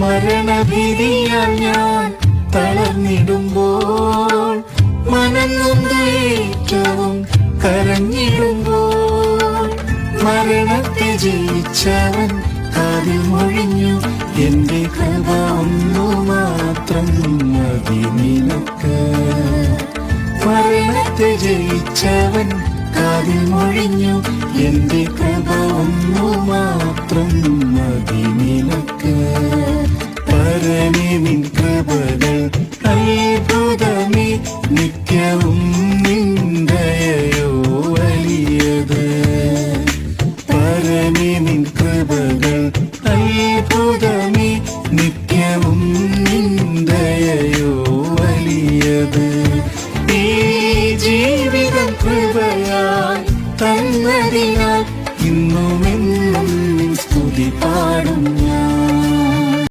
മരണഭീതിയാൽ ഞാൻ തളർന്നിടുമ്പോൾ, മനം നൊന്ത് ഏറ്റവും കരഞ്ഞിടുമ്പോൾ, മരണത്തെ ജയിച്ചവൻ കാതിൽ മൊഴിഞ്ഞു, എന്റെ കൃപ ഒന്നു മാത്രം മതി നിനക്ക്. മരണത്തെ ജയിച്ചവൻ കാതിൽ മൊഴിഞ്ഞു, എന്റെ കൃപ ഒന്നു മാത്രം മതി നിനക്ക്. പരമേ നിൻ കൃപകൾ അത്ഭുതം